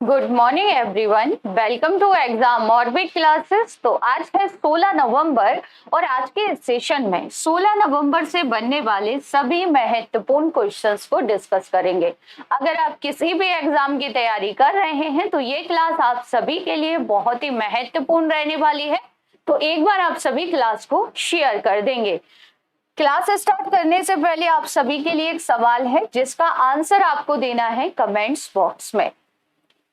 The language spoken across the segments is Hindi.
Good morning everyone, welcome to exam orbit classes. तो आज है 16 नवंबर और आज के इस सेशन में 16 नवंबर से बनने वाले सभी महत्वपूर्ण क्वेश्चंस को डिस्कस करेंगे। अगर आप किसी भी एग्जाम की तैयारी कर रहे हैं तो ये क्लास आप सभी के लिए बहुत ही महत्वपूर्ण रहने वाली है। तो एक बार आप सभी क्लास को शेयर कर देंगे। क्लास स्टार्ट करने से पहले आप सभी के लिए एक सवाल है जिसका आंसर आपको देना है कमेंट्स बॉक्स में।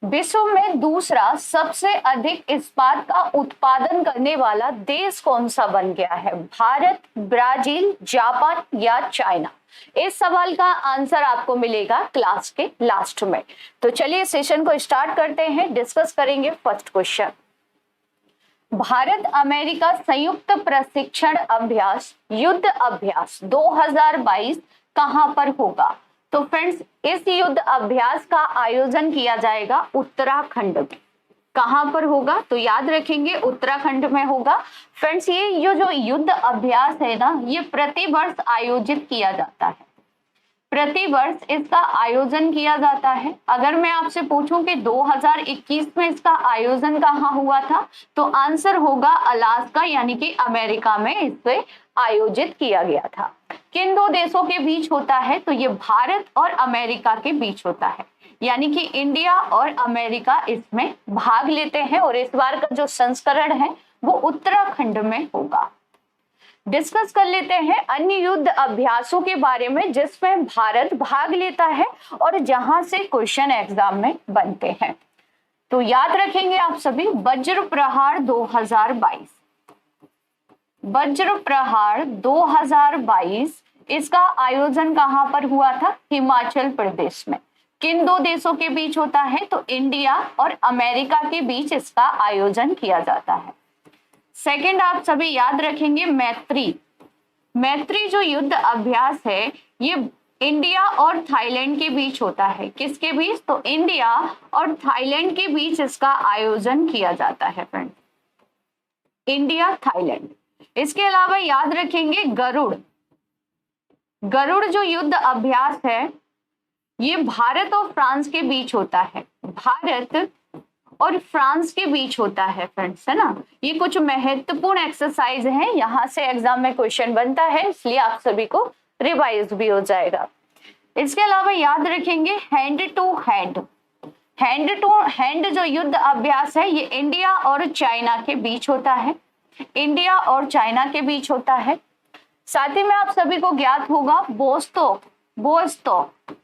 विश्व में दूसरा सबसे अधिक इस्पात का उत्पादन करने वाला देश कौन सा बन गया है? भारत, ब्राजील, जापान या चाइना? इस सवाल का आंसर आपको मिलेगा क्लास के लास्ट में। तो चलिए सेशन को स्टार्ट करते हैं, डिस्कस करेंगे फर्स्ट क्वेश्चन। भारत अमेरिका संयुक्त प्रशिक्षण अभ्यास युद्ध अभ्यास 2022 कहां पर होगा? तो फ्रेंड्स, इस युद्ध अभ्यास का आयोजन किया जाएगा उत्तराखंड में। कहां पर होगा? तो याद रखेंगे उत्तराखंड में होगा। फ्रेंड्स, ये जो युद्ध अभ्यास है ना, ये प्रतिवर्ष आयोजित किया जाता है। प्रतिवर्ष इसका आयोजन किया जाता है। अगर मैं आपसे पूछूं कि 2021 में इसका आयोजन कहाँ हुआ था, तो आंसर होगा अलास्का यानी कि अमेरिका में इसे आयोजित किया गया था। किन दो देशों के बीच होता है? तो ये भारत और अमेरिका के बीच होता है, यानी कि इंडिया और अमेरिका इसमें भाग लेते हैं और इस बार का जो संस्करण है वो उत्तराखंड में होगा। डिस्कस कर लेते हैं अन्य युद्ध अभ्यासों के बारे में जिसमें भारत भाग लेता है और जहां से क्वेश्चन एग्जाम में बनते हैं। तो याद रखेंगे आप सभी, वज्र प्रहार 2022। वज्र प्रहार 2022 इसका आयोजन कहां पर हुआ था? हिमाचल प्रदेश में। किन दो देशों के बीच होता है? तो इंडिया और अमेरिका के बीच इसका आयोजन किया जाता है। सेकंड आप सभी याद रखेंगे मैत्री। मैत्री जो युद्ध अभ्यास है ये इंडिया और थाईलैंड के बीच होता है। किसके बीच? तो इंडिया और थाईलैंड के बीच इसका आयोजन किया जाता है फ्रेंड, इंडिया थाईलैंड। इसके अलावा याद रखेंगे गरुड़। गरुड़ जो युद्ध अभ्यास है ये भारत और फ्रांस के बीच होता है। भारत और फ्रांस के बीच होता है फ्रेंड्स, है ना। ये कुछ महत्वपूर्ण एक्सरसाइज हैं, यहां से एग्जाम में क्वेश्चन बनता है, इसलिए आप सभी को रिवाइज भी हो जाएगा। इसके अलावा याद रखेंगे hand to hand. Hand to hand जो युद्ध अभ्यास है ये इंडिया और चाइना के बीच होता है। इंडिया और चाइना के बीच होता है। साथ ही में आप सभी को ज्ञात होगा बोस्तोक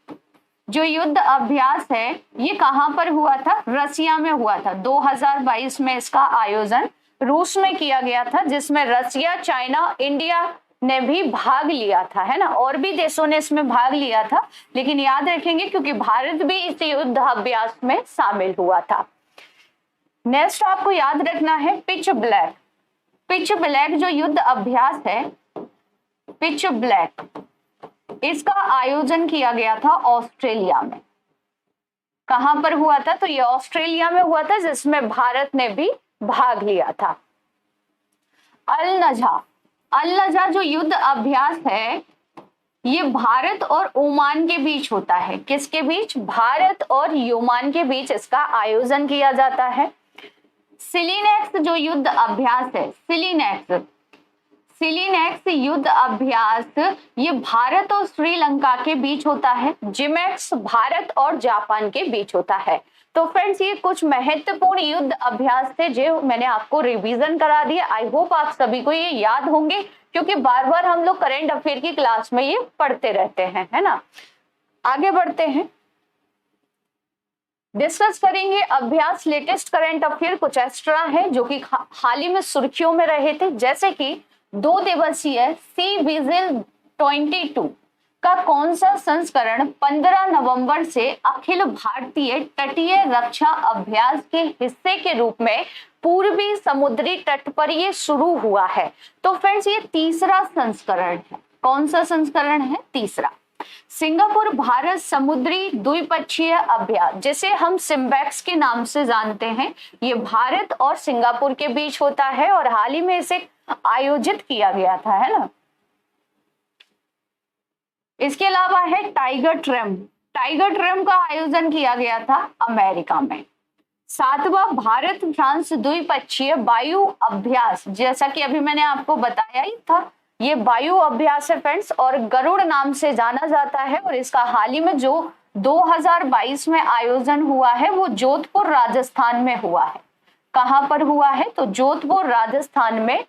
जो युद्ध अभ्यास है ये कहां पर हुआ था? रसिया में हुआ था। 2022 में इसका आयोजन रूस में किया गया था, जिसमें रसिया, चाइना, इंडिया ने भी भाग लिया था, है ना। और भी देशों ने इसमें भाग लिया था, लेकिन याद रखेंगे क्योंकि भारत भी इस युद्ध अभ्यास में शामिल हुआ था। नेक्स्ट आपको याद रखना है पिच ब्लैक। पिच ब्लैक जो युद्ध अभ्यास है, पिच ब्लैक, इसका आयोजन किया गया था ऑस्ट्रेलिया में। कहां पर हुआ था? तो ये ऑस्ट्रेलिया में हुआ था, जिसमें भारत ने भी भाग लिया था। अल नजा जो युद्ध अभ्यास है ये भारत और ओमान के बीच होता है। किसके बीच? भारत और ओमान के बीच इसका आयोजन किया जाता है। सिलिनेक्स जो युद्ध अभ्यास है, सिलिनेक्स युद्ध अभ्यास ये भारत और श्रीलंका के बीच होता है। जिमेक्स भारत और जापान के बीच होता है। तो फ्रेंड्स, ये कुछ महत्वपूर्ण युद्ध अभ्यास थे जो मैंने आपको रिवीजन करा दिया। आई होप आप सभी को ये याद होंगे, क्योंकि बार बार हम लोग करंट अफेयर की क्लास में ये पढ़ते रहते हैं, है ना। आगे बढ़ते हैं, डिस्कस करेंगे अभ्यास लेटेस्ट करंट अफेयर। कुछ एक्स्ट्रा है जो कि हाल ही में सुर्खियों में रहे थे, जैसे कि 2 दिवसीय सी विजिल 22 का कौन सा संस्करण 15 नवंबर से अखिल भारतीय तटीय रक्षा अभ्यास के हिस्से के रूप में पूर्वी समुद्री तट पर ये शुरू हुआ है? तो फ्रेंड्स, ये तीसरा संस्करण है। कौन सा संस्करण है? तीसरा। सिंगापुर भारत समुद्री द्विपक्षीय अभ्यास, जिसे हम सिम्बैक्स के नाम से जानते हैं, ये भारत और सिंगापुर के बीच होता है और हाल ही में इसे आयोजित किया गया था, है ना। इसके अलावा है टाइगर ट्रेम। टाइगर ट्रेम का आयोजन किया गया था अमेरिका में। सातवां भारत फ्रांस द्विपक्षीय वायु अभ्यास, जैसा कि अभी मैंने आपको बताया ही था, ये वायु अभ्यास है फ्रेंड्स, और गरुड़ नाम से जाना जाता है। और इसका हाल ही में जो 2022 में आयोजन हुआ है वो जोधपुर राजस्थान में हुआ है। कहां पर हुआ है? तो जोधपुर राजस्थान में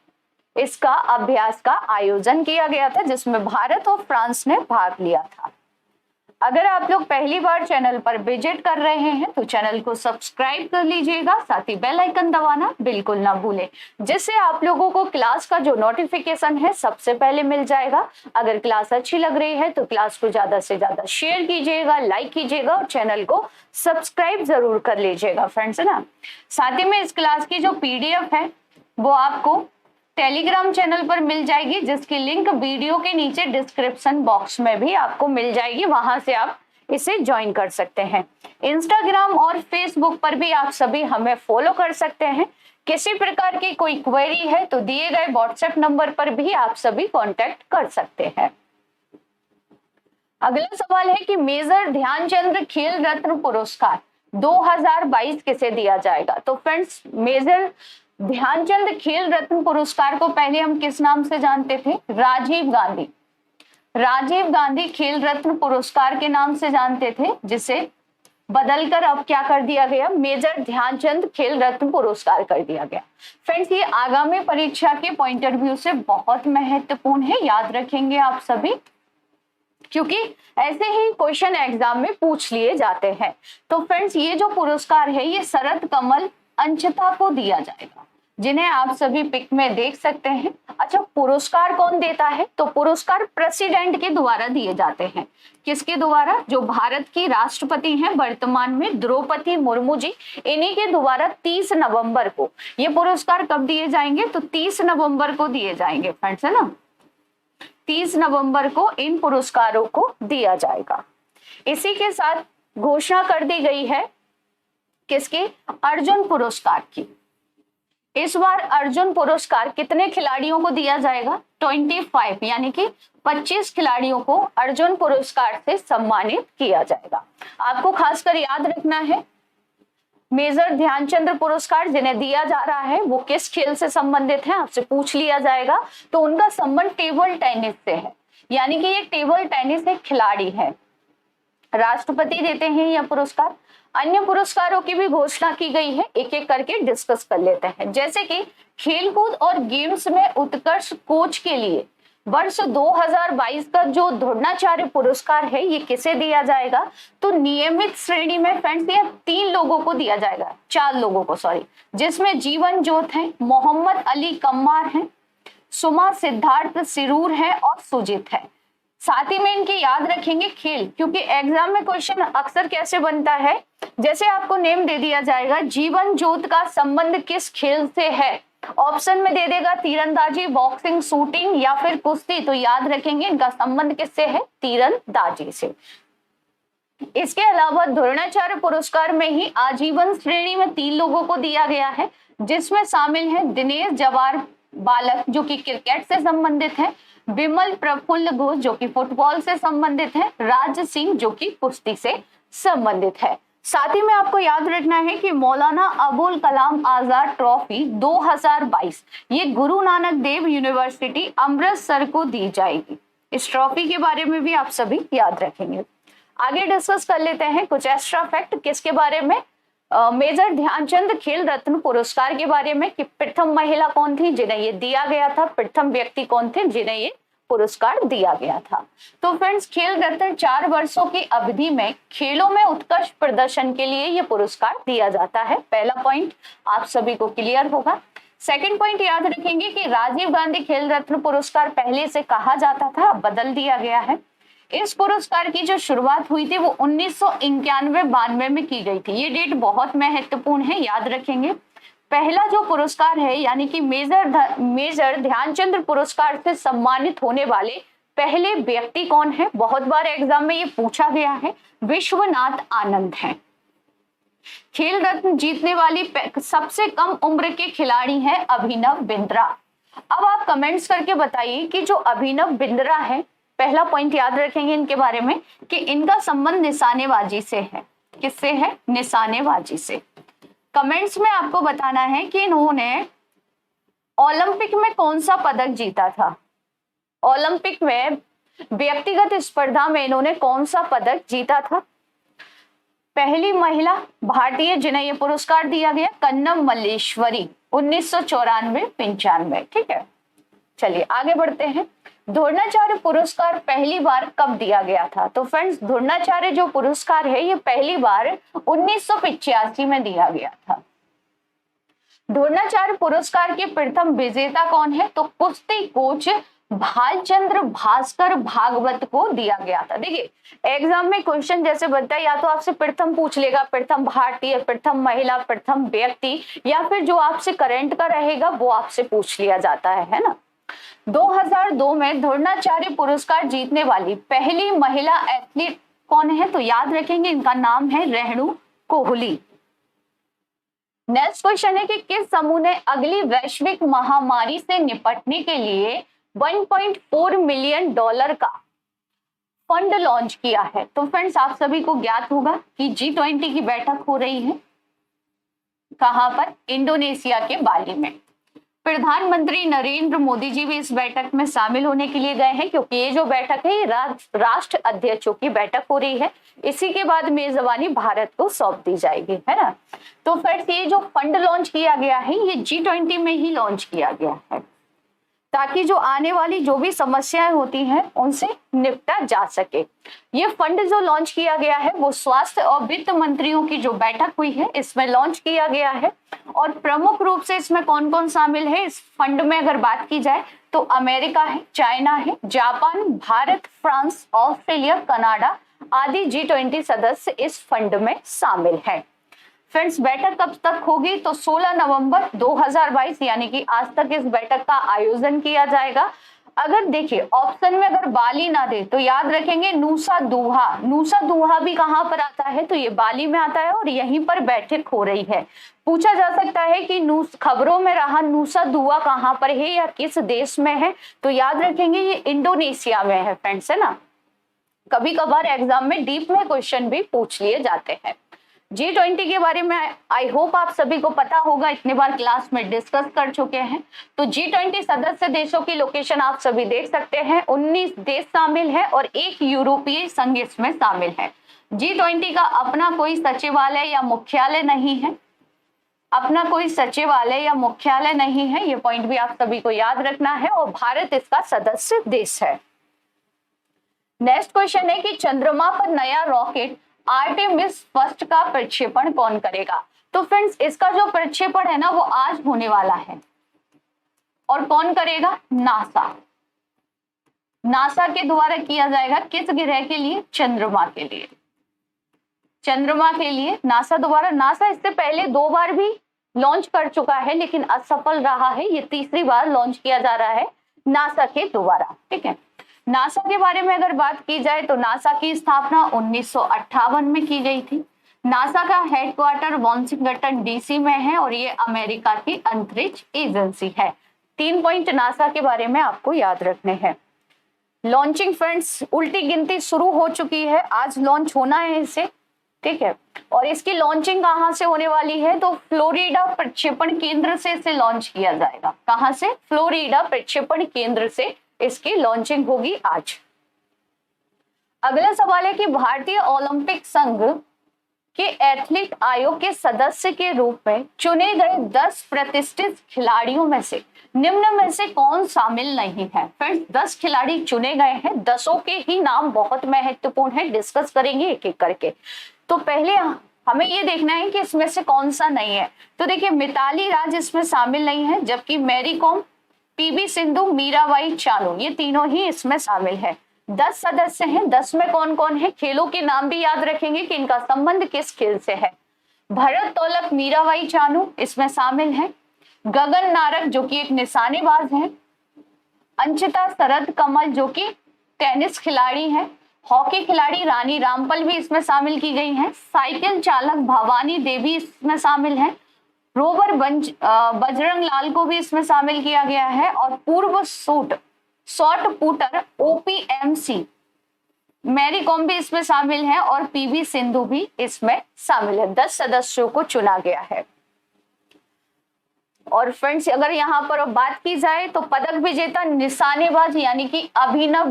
इसका अभ्यास का आयोजन किया गया था, जिसमें भारत और फ्रांस ने भाग लिया था। अगर आप लोग पहली बार चैनल पर विजिट कर रहे हैं तो चैनल को सब्सक्राइब कर लीजिएगा, साथ ही बेल आइकन दबाना बिल्कुल ना भूलें, जिससे आप लोगों को क्लास का जो नोटिफिकेशन है सबसे पहले मिल जाएगा। अगर क्लास अच्छी लग रही है तो क्लास को ज्यादा से ज्यादा शेयर कीजिएगा, लाइक कीजिएगा और चैनल को सब्सक्राइब जरूर कर लीजिएगा फ्रेंड्स, है ना। साथ ही में इस क्लास की जो PDF है वो आपको टेलीग्राम चैनल पर मिल जाएगी, जिसकी लिंक वीडियो के नीचे डिस्क्रिप्शन बॉक्स में भी आपको मिल जाएगी, वहां से आप इसे ज्वाइन कर सकते हैं। इंस्टाग्राम और फेसबुक पर भी आप सभी हमें फॉलो कर सकते हैं। किसी प्रकार की कोई क्वेरी है तो दिए गए व्हाट्सएप नंबर पर भी आप सभी कांटेक्ट कर सकते हैं। अगला सवाल है कि मेजर ध्यानचंद खेल रत्न पुरस्कार 2022 किसे दिया जाएगा? तो फ्रेंड्स, मेजर ध्यानचंद खेल रत्न पुरस्कार को पहले हम किस नाम से जानते थे? राजीव गांधी, राजीव गांधी खेल रत्न पुरस्कार के नाम से जानते थे, जिसे बदलकर अब क्या कर दिया गया? मेजर ध्यानचंद खेल रत्न पुरस्कार कर दिया गया। फ्रेंड्स, ये आगामी परीक्षा के पॉइंट ऑफ व्यू से बहुत महत्वपूर्ण है, याद रखेंगे आप सभी, क्योंकि ऐसे ही क्वेश्चन एग्जाम में पूछ लिए जाते हैं। तो फ्रेंड्स, ये जो पुरस्कार है ये शरद कमल अंशता को दिया जाएगा, जिन्हें आप सभी पिक में देख सकते हैं। अच्छा, पुरस्कार कौन देता है? तो पुरस्कार प्रेसिडेंट के द्वारा दिए जाते हैं। किसके द्वारा? जो भारत की राष्ट्रपति हैं वर्तमान में, द्रौपदी मुर्मू जी, इन्हीं के द्वारा 30 नवंबर को ये पुरस्कार कब दिए जाएंगे? तो 30 नवंबर को दिए जाएंगे फ्रेंड्स, है ना। 30 नवंबर को इन पुरस्कारों को दिया जाएगा। इसी के साथ घोषणा कर दी गई है किसके? अर्जुन पुरस्कार की। इस बार अर्जुन पुरस्कार कितने खिलाड़ियों को दिया जाएगा? 25, यानी कि 25 खिलाड़ियों को अर्जुन पुरस्कार से सम्मानित किया जाएगा। आपको खासकर याद रखना है, मेजर ध्यानचंद पुरस्कार जिन्हें दिया जा रहा है वो किस खेल से संबंधित है, आपसे पूछ लिया जाएगा। तो उनका संबंध टेबल टेनिस से है, यानी कि ये टेबल टेनिस एक खिलाड़ी है। राष्ट्रपति देते हैं यह पुरस्कार। अन्य पुरस्कारों की भी घोषणा की गई है, एक एक करके डिस्कस कर लेते हैं। जैसे कि खेलकूद और गेम्स में उत्कृष्ट कोच के लिए वर्ष 2022 का जो द्रोणाचार्य पुरस्कार है ये किसे दिया जाएगा? तो नियमित श्रेणी में फ्रेंड्स ये 3 लोगों को दिया जाएगा, 4 लोगों को सॉरी, जिसमें जीवन ज्योत है, मोहम्मद अली कम्मार है, सुमा सिद्धार्थ सिरूर है और सुजीत है। साथ ही में इनकी याद रखेंगे खेल, क्योंकि एग्जाम में क्वेश्चन अक्सर कैसे बनता है, जैसे आपको नेम दे दिया जाएगा, जीवन ज्योत का संबंध किस खेल से है, ऑप्शन में दे देगा तीरंदाजी, बॉक्सिंग, शूटिंग या फिर कुश्ती, तो याद रखेंगे इनका संबंध किससे है? तीरंदाजी से। इसके अलावा द्रोणाचार्य पुरस्कार में ही आजीवन श्रेणी में 3 लोगों को दिया गया है, जिसमें शामिल है दिनेश जवार बालक जो कि क्रिकेट से संबंधित है, विमल प्रफुल्ल घोष जो कि फुटबॉल से संबंधित है, राज सिंह जो कि कुश्ती से संबंधित है। साथ ही में आपको याद रखना है कि मौलाना अबुल कलाम आजाद ट्रॉफी 2022 ये गुरु नानक देव यूनिवर्सिटी अमृतसर को दी जाएगी। इस ट्रॉफी के बारे में भी आप सभी याद रखेंगे। आगे डिस्कस कर लेते हैं कुछ एक्स्ट्रा फैक्ट किसके बारे में, मेजर ध्यानचंद खेल रत्न पुरस्कार के बारे में, कि प्रथम महिला कौन थी जिन्हें ये दिया गया था, प्रथम व्यक्ति कौन थे जिन्हें ये पुरस्कार दिया गया था। तो फ्रेंड्स, खेल रत्न 4 वर्षों की अवधि में खेलों में उत्कृष्ट प्रदर्शन के लिए ये पुरस्कार दिया जाता है। पहला पॉइंट आप सभी को क्लियर होगा। सेकंड पॉइंट याद रखेंगे कि राजीव गांधी खेल रत्न पुरस्कार पहले से कहा जाता था, बदल दिया गया है। इस पुरस्कार की जो शुरुआत हुई थी वो 1991-92 में की गई थी। ये डेट बहुत महत्वपूर्ण है, याद रखेंगे। पहला जो पुरस्कार है यानी कि मेजर ध्यानचंद पुरस्कार से सम्मानित होने वाले पहले व्यक्ति कौन है, बहुत बार एग्जाम में ये पूछा गया है, विश्वनाथ आनंद हैं। खेल रत्न जीतने वाली सबसे कम उम्र के खिलाड़ी हैं अभिनव बिंद्रा। अब आप कमेंट्स करके बताइए कि जो अभिनव बिंद्रा है, पहला पॉइंट याद रखेंगे इनके बारे में कि इनका संबंध निशानेबाजी से है। किससे है? निशानेबाजी से। कमेंट्स में आपको बताना है कि इन्होंने ओलंपिक में कौन सा पदक जीता था। ओलंपिक में व्यक्तिगत स्पर्धा में इन्होंने कौन सा पदक जीता था। पहली महिला भारतीय जिन्हें यह पुरस्कार दिया गया कन्नम मल्लेश्वरी 1994-95। ठीक है, चलिए आगे बढ़ते हैं। द्रोणाचार्य पुरस्कार पहली बार कब दिया गया था? तो फ्रेंड्स, द्रोणाचार्य जो पुरस्कार है ये पहली बार 1985 में दिया गया था। द्रोणाचार्य पुरस्कार के प्रथम विजेता कौन है? तो कुश्ती कोच भालचंद्र भास्कर भागवत को दिया गया था। देखिए एग्जाम में क्वेश्चन जैसे बनता है, या तो आपसे प्रथम पूछ लेगा, प्रथम भारतीय, प्रथम महिला, प्रथम व्यक्ति, या फिर जो आपसे करंट का रहेगा वो आपसे पूछ लिया जाता है ना। 2002 में द्रोणाचार्य पुरस्कार जीतने वाली पहली महिला एथलीट कौन है? तो याद रखेंगे इनका नाम है रेणु कोहली। नेक्स्ट क्वेश्चन है कि किस समूह ने अगली वैश्विक महामारी से निपटने के लिए 1.4 मिलियन डॉलर का फंड लॉन्च किया है? तो फ्रेंड्स, आप सभी को ज्ञात होगा कि G20 की बैठक हो रही है। कहां पर? इंडोनेशिया के बाली में। प्रधानमंत्री नरेंद्र मोदी जी भी इस बैठक में शामिल होने के लिए गए हैं, क्योंकि ये जो बैठक है ये राष्ट्र अध्यक्षों की बैठक हो रही है। इसी के बाद मेजबानी भारत को सौंप दी जाएगी, है ना। तो फ्रेंड्स, ये जो फंड लॉन्च किया गया है ये G20 में ही लॉन्च किया गया है, ताकि जो आने वाली जो भी समस्याएं होती हैं उनसे निपटा जा सके। ये फंड जो लॉन्च किया गया है वो स्वास्थ्य और वित्त मंत्रियों की जो बैठक हुई है इसमें लॉन्च किया गया है। और प्रमुख रूप से इसमें कौन कौन शामिल है इस फंड में अगर बात की जाए तो अमेरिका है, चाइना है, Japan, Bharat, France, Australia, Canada आदि G20 सदस्य इस फंड में शामिल है। फ्रेंड्स, बैठक कब तक होगी? तो 16 नवंबर 2022 यानी कि आज तक इस बैठक का आयोजन किया जाएगा। अगर देखिए ऑप्शन में अगर बाली ना दे तो याद रखेंगे नूसा दूहा। नूसा दूहा भी कहां पर आता है? तो ये बाली में आता है और यहीं पर बैठक हो रही है। पूछा जा सकता है कि खबरों में रहा नूसा दूहा कहां पर है या किस देश में है? तो याद रखेंगे ये इंडोनेशिया में है फ्रेंड्स, है ना। कभी कभार एग्जाम में डीप में क्वेश्चन भी पूछ लिए जाते हैं। G20 के बारे में आई होप आप सभी को पता होगा, इतने बार क्लास में डिस्कस कर चुके हैं। तो G20 सदस्य देशों की लोकेशन आप सभी देख सकते हैं। 19 देश शामिल है और एक यूरोपीय संघ इसमें शामिल है। G20 का अपना कोई सचिवालय या मुख्यालय नहीं है, अपना कोई सचिवालय या मुख्यालय नहीं है, ये पॉइंट भी आप सभी को याद रखना है। और भारत इसका सदस्य देश है। नेक्स्ट क्वेश्चन है कि चंद्रमा पर नया रॉकेट आर्टेमिस फर्स्ट का प्रक्षेपण कौन करेगा? तो फ्रेंड्स, इसका जो प्रक्षेपण है ना वो आज होने वाला है। और कौन करेगा? नासा। नासा के द्वारा किया जाएगा। किस ग्रह के लिए? चंद्रमा के लिए। चंद्रमा के लिए नासा द्वारा। नासा इससे पहले 2 बार भी लॉन्च कर चुका है लेकिन असफल रहा है। ये तीसरी बार लॉन्च किया जा रहा है नासा के द्वारा। ठीक है, नासा के बारे में अगर बात की जाए तो नासा की स्थापना 1958 में की गई थी। नासा का हेडक्वार्टर वाशिंगटन DC में है और ये अमेरिका की अंतरिक्ष एजेंसी है। 3 पॉइंट नासा के बारे में आपको याद रखने हैं। लॉन्चिंग फ्रेंड्स, उल्टी गिनती शुरू हो चुकी है, आज लॉन्च होना है इसे। ठीक है, और इसकी लॉन्चिंग कहां से होने वाली है? तो फ्लोरिडा प्रक्षेपण केंद्र से इसे लॉन्च किया जाएगा। कहां से? फ्लोरिडा प्रक्षेपण केंद्र से इसकी लॉन्चिंग होगी आज। अगला सवाल है कि भारतीय ओलंपिक संघ के एथलीट आयोग के सदस्य के रूप में चुने गए 10 प्रतिष्ठित खिलाड़ियों में से निम्न में से कौन शामिल नहीं है? फ्रेंड्स, 10 खिलाड़ी चुने गए हैं। 10 के ही नाम बहुत महत्वपूर्ण है, डिस्कस करेंगे एक एक करके। तो पहले हमें ये देखना है कि इसमें से कौन सा नहीं है। तो देखिए, मिताली राज इसमें शामिल नहीं है, जबकि मैरी कॉम, PV सिंधु, मीराबाई चानू ये तीनों ही इसमें शामिल है। 10 सदस्य हैं। 10 में कौन कौन है? खेलों के नाम भी याद रखेंगे कि इनका संबंध किस खेल से है। भरत तोलक, मीराबाई चानू इसमें शामिल है। गगन नारक जो कि एक निशानेबाज है। अंचिता शरद कमल जो कि टेनिस खिलाड़ी है। हॉकी खिलाड़ी रानी रामपाल भी इसमें शामिल की गई हैं। साइकिल चालक भवानी देवी इसमें शामिल है। रोवर बजरंग लाल को भी इसमें शामिल किया गया है। और पूर्व shot putter OPMC Mary Kom भी इसमें शामिल है और PV सिंधु भी इसमें शामिल है। 10 सदस्यों को चुना गया है। और फ्रेंड्स अगर यहाँ पर बात की जाए तो पदक विजेता निशानेबाज यानी कि अभिनव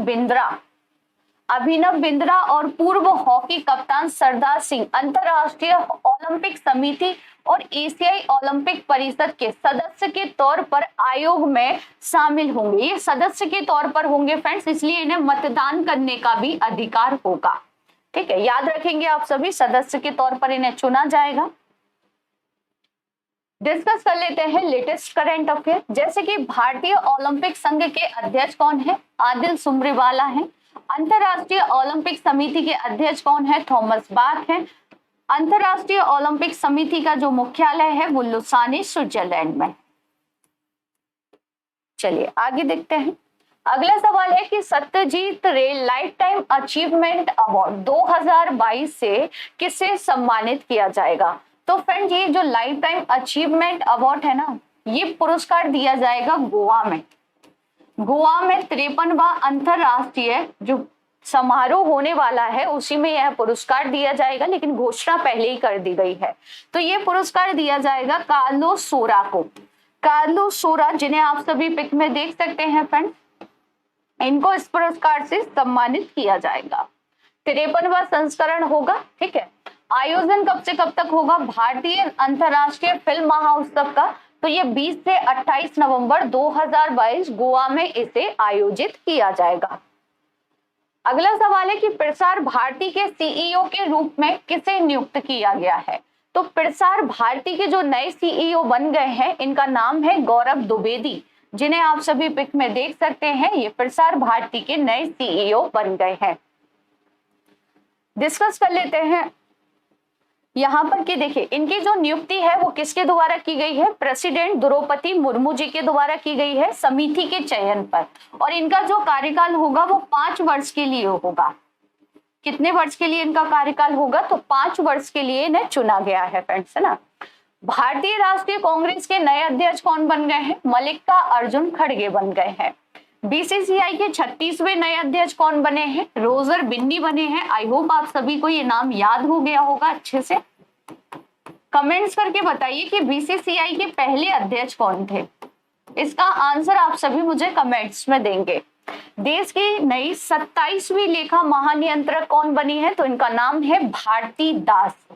बिंद्रा और पूर्व हॉकी कप्तान सरदार सिंह अंतरराष्ट्रीय ओलंपिक समिति और एशियाई ओलंपिक परिषद के सदस्य के तौर पर आयोग में शामिल होंगे। ये सदस्य के तौर पर होंगे फ्रेंड्स, इसलिए इन्हें मतदान करने का भी अधिकार होगा। ठीक है, याद रखेंगे आप सभी, सदस्य के तौर पर इन्हें चुना जाएगा। डिस्कस कर लेते हैं लेटेस्ट करंट अफेयर, जैसे कि भारतीय ओलंपिक संघ के अध्यक्ष कौन है? आदिल सुमरीवाला हैं। अंतरराष्ट्रीय ओलंपिक समिति के अध्यक्ष कौन है? थॉमस बाक हैं। अंतरराष्ट्रीय ओलंपिक समिति का जो मुख्यालय है वो लुसाने स्विट्जरलैंड में। चलिए आगे देखते हैं। अगला सवाल है कि सत्यजीत रे लाइफ टाइम अचीवमेंट अवार्ड 2022 से किसे सम्मानित किया जाएगा? तो फ्रेंड ये जो लाइफ टाइम अचीवमेंट अवार्ड है ना, ये पुरस्कार दिया जाएगा गोवा में 53वां अंतरराष्ट्रीय जो समारोह होने वाला है उसी में यह पुरस्कार दिया जाएगा, लेकिन घोषणा पहले ही कर दी गई है। तो ये पुरस्कार दिया जाएगा कार्लोस सोरा को। कार्लोस सोरा, जिन्हें आप सभी पिक में देख सकते हैं फ्रेंड, इनको इस पुरस्कार से सम्मानित किया जाएगा। 53वां संस्करण होगा। ठीक है, आयोजन कब से कब तक होगा? भारतीय अंतरराष्ट्रीय फिल्म महाउत्सव का, तो ये 20 से 28 नवंबर 2022 गोवा में इसे आयोजित किया जाएगा। अगला सवाल है कि प्रसार भारती के सीईओ के रूप में किसे नियुक्त किया गया है? तो प्रसार भारती के जो नए सीईओ बन गए हैं इनका नाम है गौरव द्विवेदी, जिन्हें आप सभी पिक में देख सकते हैं। ये प्रसार भारती के नए सीईओ बन गए हैं। डिस्कस कर लेते हैं यहाँ पर कि देखिए इनकी जो नियुक्ति है वो किसके द्वारा की गई है? प्रेसिडेंट द्रौपदी मुर्मू जी के द्वारा की गई है समिति के चयन पर। और इनका जो कार्यकाल होगा वो 5 वर्ष के लिए होगा। कितने वर्ष के लिए इनका कार्यकाल होगा? तो 5 वर्ष के लिए इन्हें चुना गया है फ्रेंड्स, है ना। भारतीय राष्ट्रीय कांग्रेस के नए अध्यक्ष कौन बन गए हैं? मल्लिका अर्जुन खड़गे बन गए हैं। बीसीसीआई के 36वें नए अध्यक्ष कौन बने हैं? रोजर बिन्नी बने हैं। आई होप आप सभी को ये नाम याद हो गया होगा अच्छे से। कमेंट्स करके बताइए कि बीसीसीआई के पहले अध्यक्ष कौन थे। इसका आंसर आप सभी मुझे कमेंट्स में देंगे। देश की नई 27वीं लेखा महानियंत्रक कौन बनी है? तो इनका नाम है भारती दास।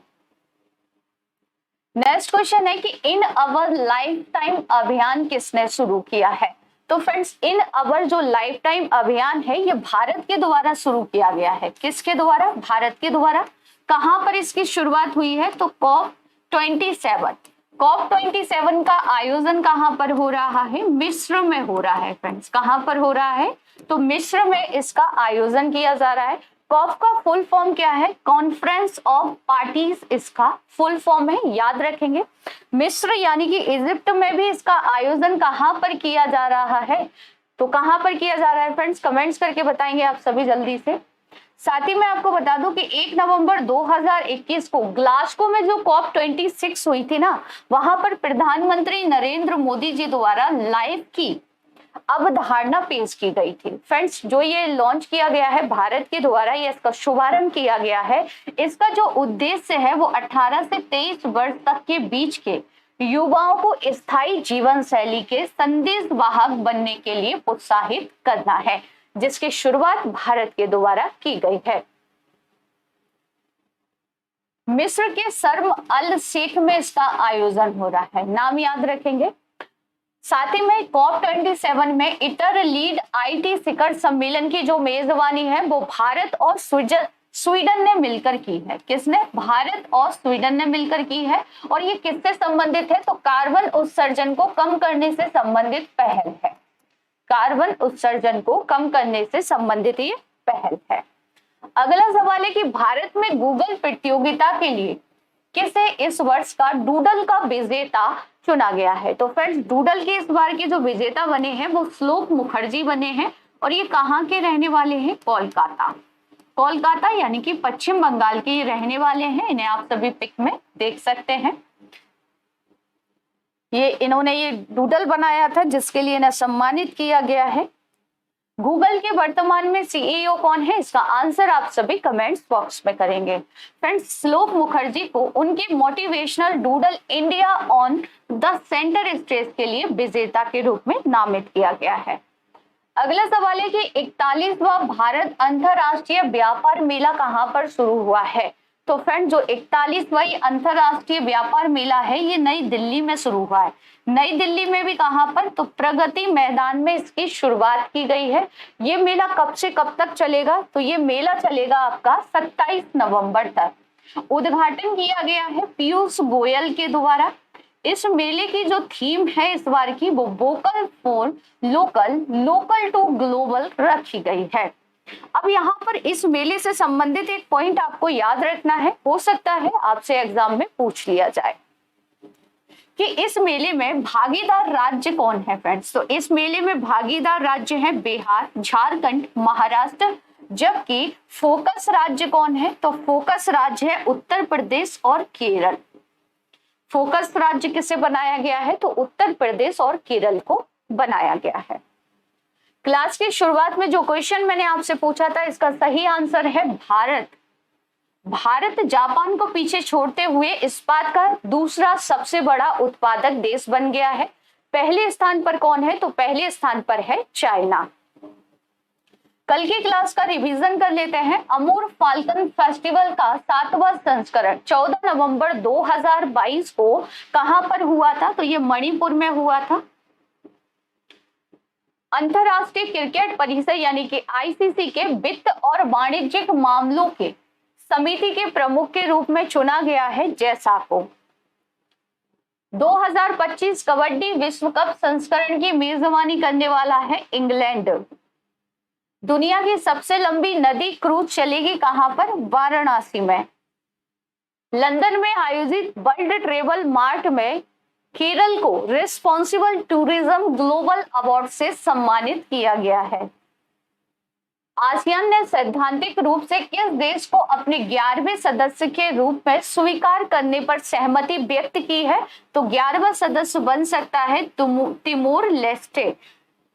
नेक्स्ट क्वेश्चन है कि इन अवर लाइफ टाइम अभियान किसने शुरू किया है? तो फ्रेंड्स इन अवर जो लाइफ टाइम अभियान है ये भारत के द्वारा शुरू किया गया है। किसके द्वारा? भारत के द्वारा। कहां पर इसकी शुरुआत हुई है? तो COP27 का आयोजन कहां पर हो रहा है? मिस्र में हो रहा है फ्रेंड्स। कहां पर हो रहा है? तो मिस्र में इसका आयोजन किया जा रहा है। कॉप का फुल फॉर्म क्या है? कॉन्फ्रेंस ऑफ पार्टीज इसका फुल फॉर्म है, याद रखेंगे। मिस्र यानी कि इजिप्ट में भी इसका आयोजन कहां पर किया जा रहा है? तो कहां पर किया जा रहा है फ्रेंड्स? कमेंट्स करके बताएंगे आप सभी जल्दी से। साथ ही मैं आपको बता दूं कि 1 नवंबर 2021 को ग्लासगो में जो COP26 हुई थी ना, वहां पर प्रधानमंत्री नरेंद्र मोदी जी द्वारा लाइफ की अवधारणा पेश की गई थी। फ्रेंड्स जो ये लॉन्च किया गया है भारत के द्वारा, ये इसका शुभारंभ किया गया है। इसका जो उद्देश्य है वो 18 से 23 वर्ष तक के बीच के युवाओं को स्थायी जीवन शैली के संदेश वाहक बनने के लिए प्रोत्साहित करना है, जिसकी शुरुआत भारत के द्वारा की गई है। मिस्र के शर्म अल शेख में इसका आयोजन हो रहा है, नाम याद रखेंगे। साथ ही में COP27 में इटर लीड IT शिखर सम्मेलन की जो मेजबानी है वो भारत और स्वीडन ने मिलकर की है। किसने? भारत और स्वीडन ने मिलकर की है। और ये किससे संबंधित है? तो कार्बन उत्सर्जन को कम करने से संबंधित पहल है। कार्बन उत्सर्जन को कम करने से संबंधित ये पहल है। अगला सवाल है कि भारत में गूगल प्रतियोगिता के लिए किसे इस वर्ष का डूडल का विजेता चुना गया है? तो फ्रेंड्स डूडल के इस बार के जो विजेता बने हैं वो श्लोक मुखर्जी बने हैं। और ये कहाँ के रहने वाले हैं? कोलकाता यानी कि पश्चिम बंगाल के ये रहने वाले हैं। इन्हें आप सभी पिक में देख सकते हैं। इन्होंने ये डूडल बनाया था जिसके लिए इन्हें सम्मानित किया गया है। गूगल के वर्तमान में सीईओ कौन है? इसका आंसर आप सभी कमेंट्स बॉक्स में करेंगे। फ्रेंड्स, श्लोक मुखर्जी को उनके motivational doodle India on the centre stage के लिए विजेता के रूप में नामित किया गया है। अगला सवाल है कि 41वां भारत अंतरराष्ट्रीय व्यापार मेला कहां पर शुरू हुआ है? तो फ्रेंड, जो 41वां अंतरराष्ट्रीय व्यापार मेला है ये नई दिल्ली में शुरू हुआ है। नई दिल्ली में भी कहां पर? तो प्रगति मैदान में इसकी शुरुआत की गई है। ये मेला कब से कब तक चलेगा? तो ये मेला चलेगा आपका 27 नवंबर तक। उद्घाटन किया गया है पीयूष गोयल के द्वारा। इस मेले की जो थीम है इस बार की वो vocal for local, local to global रखी गई है। अब यहाँ पर इस मेले से संबंधित एक पॉइंट आपको याद रखना है, हो सकता है आपसे एग्जाम में पूछ लिया जाए कि इस मेले में भागीदार राज्य कौन है। फ्रेंड्स, तो इस मेले में भागीदार राज्य हैं बिहार, झारखंड, महाराष्ट्र, जबकि फोकस राज्य कौन है? तो फोकस राज्य है उत्तर प्रदेश और केरल। फोकस राज्य किसे बनाया गया है? तो उत्तर प्रदेश और केरल को बनाया गया है। क्लास की शुरुआत में जो क्वेश्चन मैंने आपसे पूछा था इसका सही आंसर है भारत। भारत जापान को पीछे छोड़ते हुए इस्पात का दूसरा सबसे बड़ा उत्पादक देश बन गया है। पहले स्थान पर कौन है? तो पहले स्थान पर है चाइना। कल की क्लास का रिवीजन कर लेते हैं। अमूर फाल्कन फेस्टिवल का 7वां संस्करण 14 नवंबर 2022 को कहां पर हुआ था? तो ये मणिपुर में हुआ था। अंतरराष्ट्रीय क्रिकेट परिषद यानी कि आईसीसी के वित्त और वाणिज्यिक मामलों के समिति के प्रमुख के रूप में चुना गया है जैसा को। 2025 कबड्डी विश्व कप संस्करण की मेजबानी करने वाला है इंग्लैंड। दुनिया की सबसे लंबी नदी क्रूज चलेगी कहां पर? वाराणसी में। लंदन में आयोजित वर्ल्ड ट्रेवल मार्ट में केरल को रिस्पॉन्सिबल टूरिज्म ग्लोबल अवार्ड से सम्मानित किया गया है। आसियान ने सैद्धांतिक रूप से किस देश को अपने 11वें सदस्य के रूप में स्वीकार करने पर सहमति व्यक्त की है? तो 11वां सदस्य बन सकता है तिमोर लेस्टे।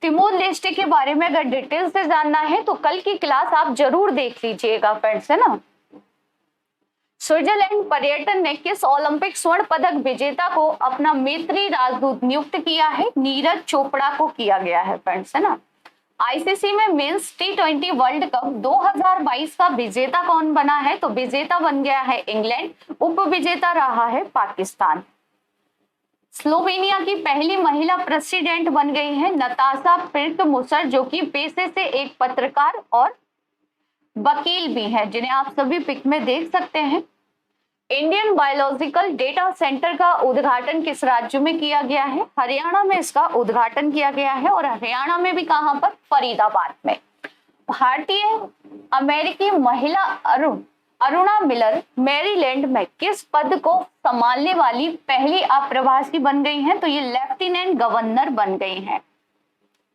तिमोर लेस्टे के बारे में अगर डिटेल से जानना है तो कल की क्लास आप जरूर देख लीजिएगा फ्रेंड्स, है ना। स्विट्जरलैंड पर्यटन ने किस ओलंपिक स्वर्ण पदक विजेता को अपना मैत्री राजदूत नियुक्त किया है? नीरज चोपड़ा को किया गया है फ्रेंड्स, है ना। आईसीसी में मेंस टी20 वर्ल्ड कप 2022 का विजेता कौन बना है? तो विजेता बन गया है इंग्लैंड, उप विजेता रहा है पाकिस्तान। स्लोवेनिया की पहली महिला प्रेसिडेंट बन गई है नताशा पिर्क-मुसर, जो कि पेशे से एक पत्रकार और वकील भी है, जिन्हें आप सभी पिक में देख सकते हैं। इंडियन बायोलॉजिकल डेटा सेंटर का उद्घाटन किस राज्य में किया गया है? हरियाणा में इसका उद्घाटन किया गया है, और हरियाणा में भी कहां पर? फरीदाबाद में। भारतीय अमेरिकी महिला अरुणा मिलर मैरीलैंड में किस पद को संभालने वाली पहली अप्रवासी बन गई हैं? तो ये लेफ्टिनेंट गवर्नर बन गई हैं।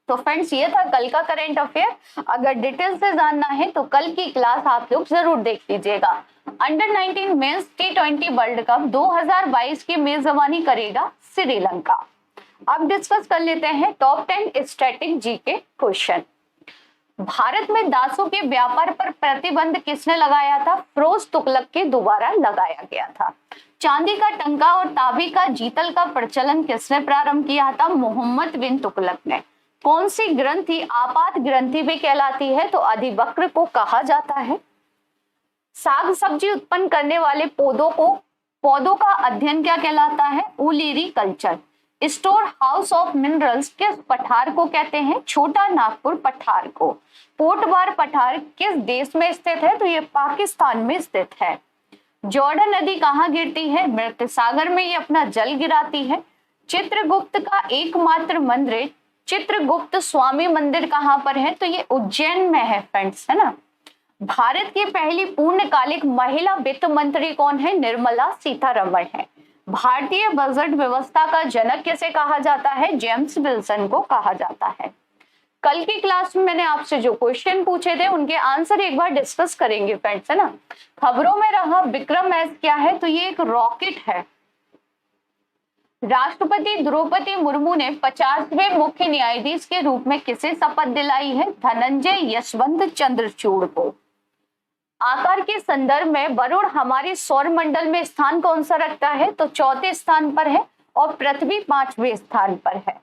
तो फ्रेंड्स, ये था कल का करंट अफेयर। अगर डिटेल से जानना है तो कल की क्लास आप लोग जरूर देख लीजिएगा। अंडर 19 मेंस टी20 वर्ल्ड कप 2022 की मेजबानी करेगा श्रीलंका। अब डिस्कस कर लेते हैं top 10 static GK question. Bharat में दासों के व्यापार पर प्रतिबंध किसने लगाया था? फिरोज तुगलक के द्वारा लगाया गया था। चांदी का टंका और तांबे का जीतल का प्रचलन किसने प्रारंभ किया था? मोहम्मद बिन तुगलक ने। कौन सी ग्रंथि आपात ग्रंथि भी कहलाती है? तो अधिवक्र को कहा जाता है। साग सब्जी उत्पन्न करने वाले पौधों का अध्ययन क्या कहलाता है? Olericulture. Store house of minerals किस पठार को कहते हैं? छोटा नागपुर पठार को। पोटबार पठार किस देश में स्थित है? तो ये पाकिस्तान में स्थित है। जॉर्डन नदी कहाँ गिरती है? मृत सागर में ये अपना जल गिराती है। चित्रगुप्त का एकमात्र मंदिर चित्रगुप्त स्वामी मंदिर कहाँ पर है? तो ये उज्जैन में है फ्रेंड्स, है ना। भारत की पहली पूर्णकालिक महिला वित्त मंत्री कौन है? निर्मला सीतारमण है। भारतीय बजट व्यवस्था का जनक किसे कहा जाता है? जेम्स विल्सन को कहा जाता है। कल की क्लास में मैंने आपसे जो क्वेश्चन पूछे थे उनके आंसर एक बार डिस्कस करेंगे फ्रेंड्स, है ना। खबरों में रहा विक्रम एस क्या है? तो ये एक रॉकेट है। राष्ट्रपति द्रौपदी मुर्मू ने 50वें मुख्य न्यायाधीश के रूप में किसे शपथ दिलाई है? धनंजय यशवंत चंद्रचूड़ को। आकार के संदर्भ में वरुण हमारे सौर मंडल में स्थान कौन सा रखता है? तो चौथे स्थान पर है और पृथ्वी 5वें स्थान पर है।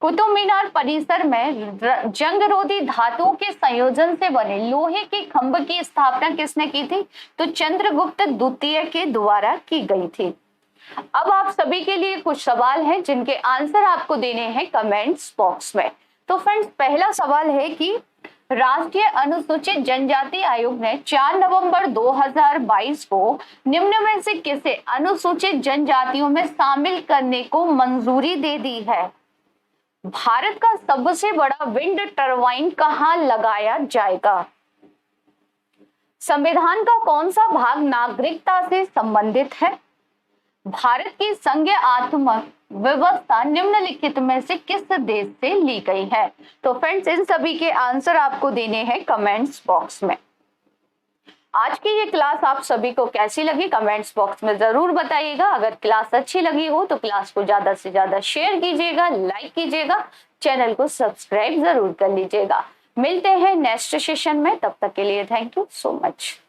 कुतुब मीनार परिसर में जंगरोधी धातुओं के संयोजन से बने लोहे के खंभ की स्थापना किसने की थी? तो चंद्रगुप्त द्वितीय के द्वारा की गई थी। अब आप सभी के लिए कुछ सवाल हैं जिनके आंसर आपको देने हैं कमेंट्स बॉक्स में। तो फ्रेंड्स, पहला सवाल है कि राष्ट्रीय अनुसूचित जनजाति आयोग ने 4 नवंबर 2022 को निम्न में से किसे अनुसूचित जनजातियों में शामिल करने को मंजूरी दे दी है? भारत का सबसे बड़ा विंड टरबाइन कहां लगाया जाएगा? संविधान का कौन सा भाग नागरिकता से संबंधित है? भारत की संघीयात्मक व्यवस्था निम्नलिखित में से किस देश से ली गई है? तो फ्रेंड्स, इन सभी के आंसर आपको देने हैं कमेंट्स बॉक्स में। आज की ये क्लास आप सभी को कैसी लगी कमेंट्स बॉक्स में जरूर बताइएगा। अगर क्लास अच्छी लगी हो तो क्लास को ज्यादा से ज्यादा शेयर कीजिएगा, लाइक कीजिएगा, चैनल को सब्सक्राइब जरूर कर लीजिएगा। मिलते हैं नेक्स्ट सेशन में, तब तक के लिए थैंक यू सो मच।